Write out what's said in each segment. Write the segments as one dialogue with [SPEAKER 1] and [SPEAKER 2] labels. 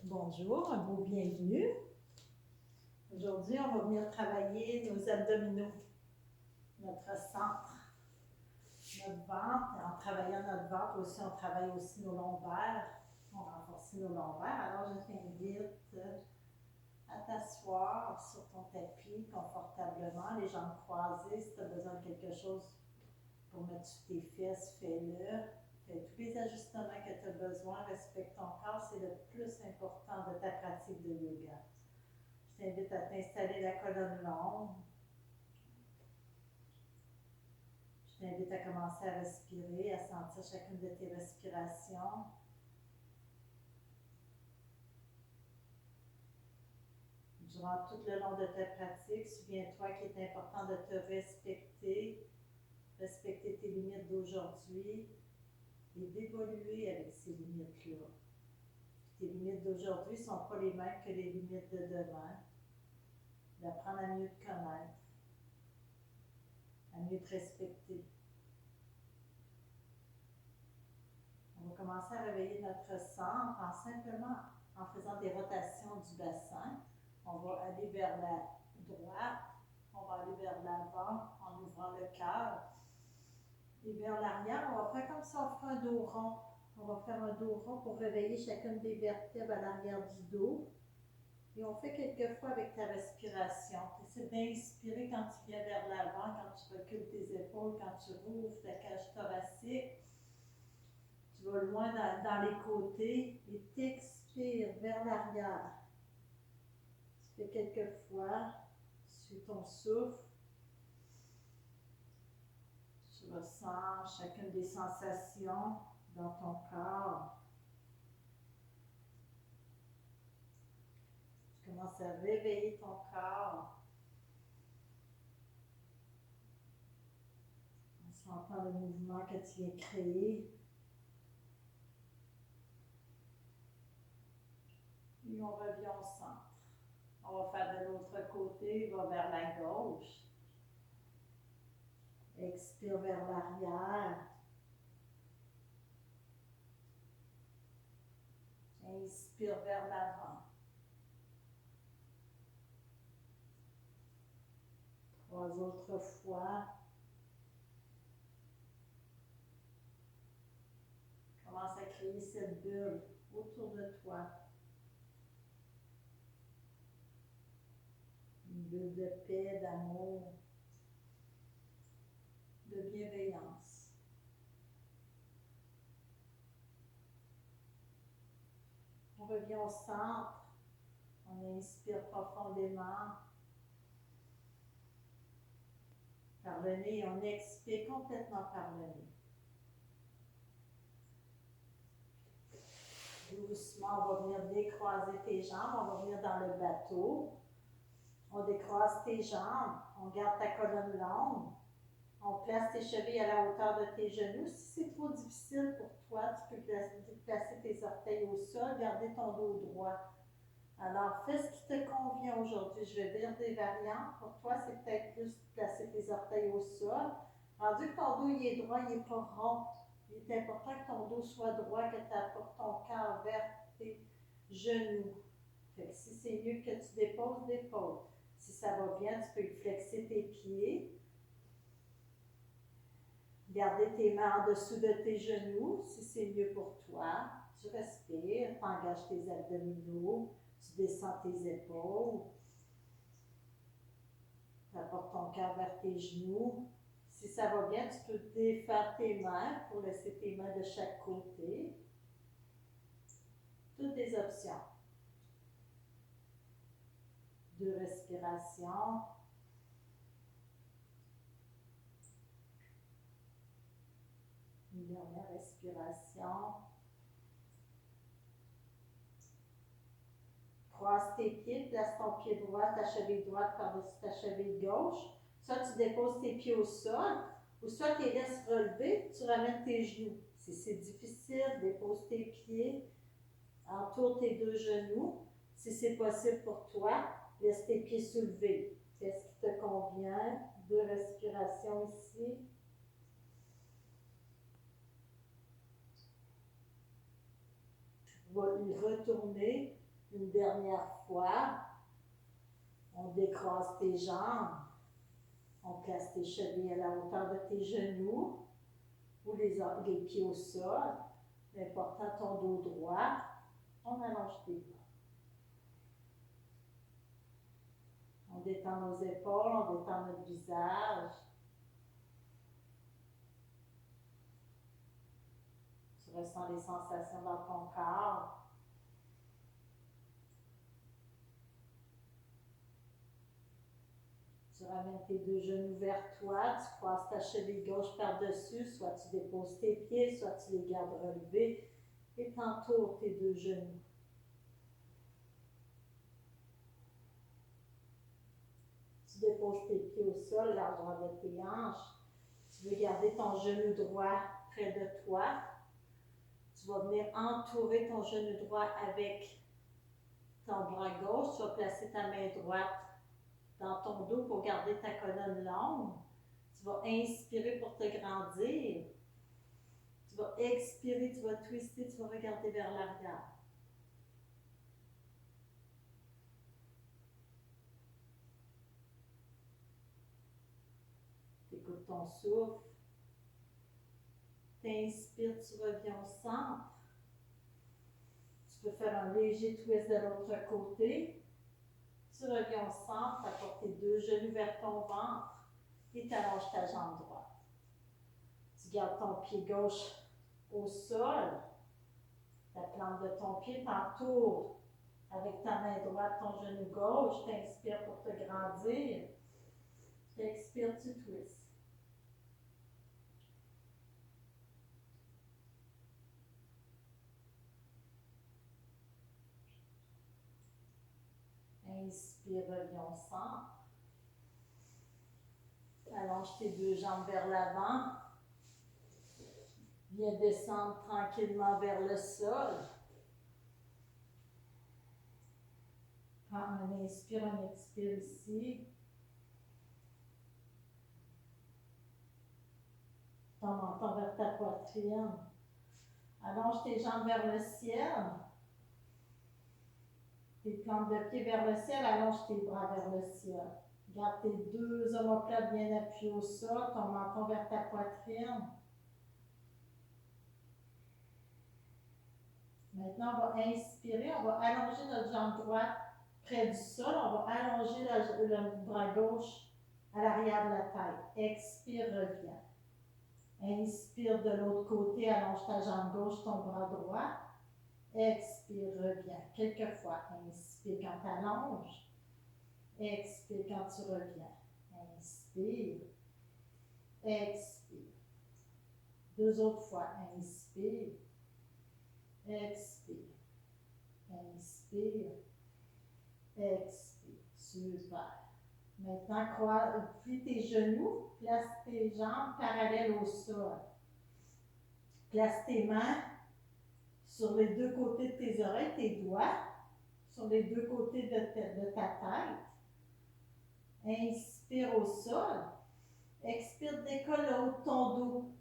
[SPEAKER 1] Bonjour, un beau bienvenue. Aujourd'hui, on va venir travailler nos abdominaux, notre centre, notre ventre. En travaillant notre ventre aussi, on travaille aussi nos lombaires. On renforce nos lombaires. Alors, je t'invite à t'asseoir sur ton tapis confortablement, les jambes croisées. Si tu as besoin de quelque chose pour mettre sur tes fesses, fais-le. Fais tous les ajustements que tu as besoin. Respecte ton corps, c'est le plus important de ta pratique de yoga. Je t'invite à t'installer la colonne longue. Je t'invite à commencer à respirer, à sentir chacune de tes respirations. Durant tout le long de ta pratique, souviens-toi qu'il est important de te respecter, respecter tes limites d'aujourd'hui et d'évoluer avec ces limites-là. Tes limites d'aujourd'hui ne sont pas les mêmes que les limites de demain. D'apprendre à mieux te connaître, à mieux te respecter. On va commencer à réveiller notre centre en faisant des rotations du bassin. On va aller vers la droite, on va aller vers l'avant en ouvrant le cœur. Et vers l'arrière, on va faire comme si on ferait un dos rond. On va faire un dos rond pour réveiller chacune des vertèbres à l'arrière du dos. Et on fait quelques fois avec ta respiration. Tu essaies d'inspirer quand tu viens vers l'avant, quand tu recules tes épaules, quand tu rouvres ta cage thoracique. Tu vas loin dans les côtés et t'expires vers l'arrière. Tu fais quelques fois, suis ton souffle. Tu ressens chacune des sensations dans ton corps. Tu commences à réveiller ton corps. En sentant le mouvement que tu viens créer. Et on revient au centre. On va faire de l'autre côté, on va vers la gauche. Expire vers l'arrière. Inspire vers l'avant. 3 autres fois. Commence à créer cette bulle autour de toi. Une bulle de paix, d'amour, de bienveillance. On revient au centre. On inspire profondément par le nez et on expire complètement par le nez. Doucement, on va venir décroiser tes jambes. On va venir dans le bateau. On décroise tes jambes. On garde ta colonne longue. On place tes chevilles à la hauteur de tes genoux. Si c'est trop difficile pour toi, tu peux placer tes orteils au sol, garder ton dos droit. Alors, fais ce qui te convient aujourd'hui. Je vais dire des variantes. Pour toi, c'est peut-être plus placer tes orteils au sol. Rendu que ton dos il est droit, il n'est pas rond. Il est important que ton dos soit droit, que tu apportes ton cœur vers tes genoux. Fait que si c'est mieux que tu déposes, dépose. Si ça va bien, tu peux flexer tes pieds. Garder tes mains en dessous de tes genoux, si c'est mieux pour toi. Tu respires, tu engages tes abdominaux, tu descends tes épaules. Tu apportes ton cœur vers tes genoux. Si ça va bien, tu peux défaire tes mains pour laisser tes mains de chaque côté. Toutes des options. 2 respirations. Une dernière respiration. Croise tes pieds, place ton pied droit, ta cheville droite par-dessus ta cheville gauche. Soit tu déposes tes pieds au sol, ou soit tu les laisses relever, tu ramènes tes genoux. Si c'est difficile, dépose tes pieds, entoure tes 2 genoux. Si c'est possible pour toi, laisse tes pieds soulevés. Fais ce qui te convient. 2 respirations ici. Tu vas y retourner. Une dernière fois, on décroise tes jambes. On place tes chevilles à la hauteur de tes genoux ou les pieds au sol. L'important, ton dos droit. On allonge tes bras. On détend nos épaules, on détend notre visage. Tu ressens les sensations dans ton corps. Tu ramènes tes deux genoux vers toi, tu croises ta cheville gauche par-dessus, soit tu déposes tes pieds, soit tu les gardes relevés et t'entoures tes deux genoux. Tu déposes tes pieds au sol, largeur de tes hanches. Tu veux garder ton genou droit près de toi. Tu vas venir entourer ton genou droit avec ton bras gauche. Tu vas placer ta main droite dans ton dos pour garder ta colonne longue. Tu vas inspirer pour te grandir. Tu vas expirer, tu vas twister, tu vas regarder vers l'arrière. Tu écoutes ton souffle. Tu inspires, tu reviens au centre. Tu peux faire un léger twist de l'autre côté. Tu reviens au centre, tu apportes tes deux genoux vers ton ventre et tu allonges ta jambe droite. Tu gardes ton pied gauche au sol. La plante de ton pied t'entoure avec ta main droite, ton genou gauche. Tu inspires pour te grandir. Tu expires, tu twists. Inspire, reviens au centre. Allonge tes deux jambes vers l'avant. Viens descendre tranquillement vers le sol. Prends un inspire, un expire ici. Ton menton vers ta poitrine. Allonge tes jambes vers le ciel. Tes plantes de pied vers le ciel, allonge tes bras vers le ciel. Garde tes deux omoplates bien appuyés au sol, ton menton vers ta poitrine. Maintenant, on va inspirer, on va allonger notre jambe droite près du sol, on va allonger le bras gauche à l'arrière de la tête. Expire, reviens. Inspire de l'autre côté, allonge ta jambe gauche, ton bras droit. Expire, reviens. Quelques fois. Inspire quand tu allonges. Expire quand tu reviens. Inspire. Expire. Deux autres fois. Inspire. Expire. Inspire. Expire. Super. Maintenant, plie tes genoux. Place tes jambes parallèles au sol. Place tes mains sur les deux côtés de tes oreilles, tes doigts, sur les deux côtés de ta tête. Inspire au sol. Expire, décolle le haut de ton dos.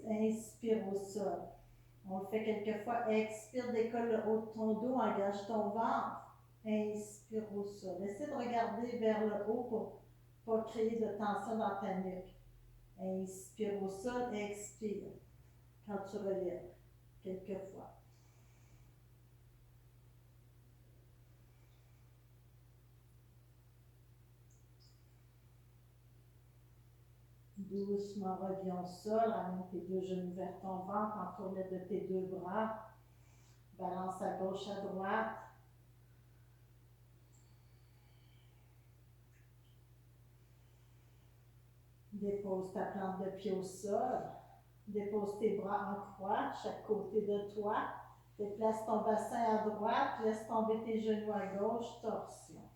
[SPEAKER 1] Inspire au sol. On le fait quelques fois. Expire, décolle le haut de ton dos, engage ton ventre. Inspire au sol. Essaie de regarder vers le haut pour ne pas créer de tension dans ta nuque. Inspire au sol, expire. Quand tu relèves, quelques fois. Doucement, reviens au sol, ramène tes deux genoux vers ton ventre, entoure-les de tes deux bras. Balance à gauche, à droite. Dépose ta plante de pied au sol. Dépose tes bras en croix, chaque côté de toi. Déplace ton bassin à droite, laisse tomber tes genoux à gauche, torsion.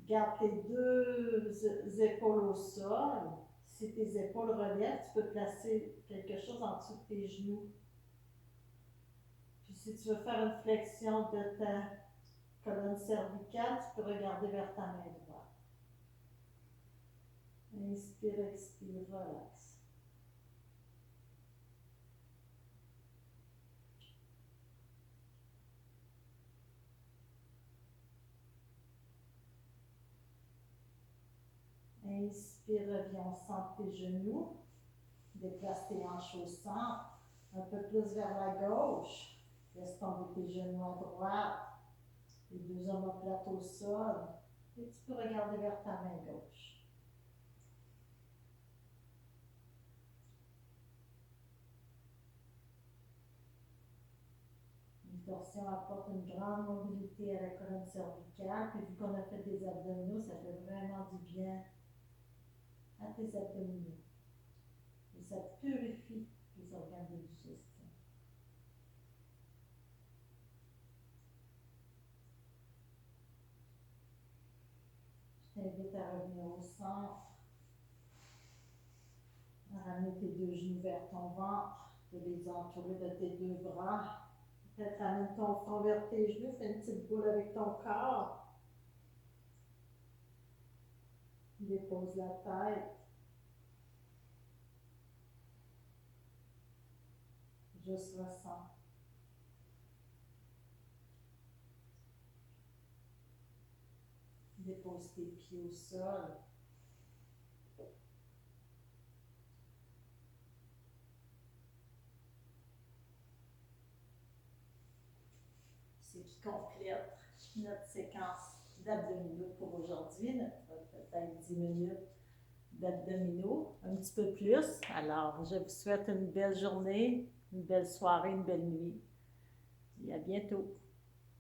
[SPEAKER 1] Garde tes deux épaules au sol. Si tes épaules relèvent, tu peux placer quelque chose en dessous de tes genoux. Puis si tu veux faire une flexion de ta colonne cervicale, tu peux regarder vers ta main droite. Inspire, expire, relax. inspire, reviens au centre tes genoux. Déplace tes hanches au centre. Un peu plus vers la gauche. Laisse tomber tes genoux à droite. Les deux omoplates au sol. Et tu peux regarder vers ta main gauche. Une torsion apporte une grande mobilité à la colonne cervicale. Puis vu qu'on a fait des abdominaux, ça fait vraiment du bien à tes abdominaux. Et ça purifie les organes de digestion. Je t'invite à revenir au centre, à ramener tes deux genoux vers ton ventre, de les entourer de tes deux bras. Peut-être ramène ton front vers tes genoux, fais une petite boule avec ton corps. Dépose la tête. Juste ressens. Dépose tes pieds au sol. C'est qui complète notre séquence d'abdominaux pour aujourd'hui. Peut-être 10 minutes d'abdominaux, un petit peu plus. Alors, je vous souhaite une belle journée, une belle soirée, une belle nuit. Et à bientôt.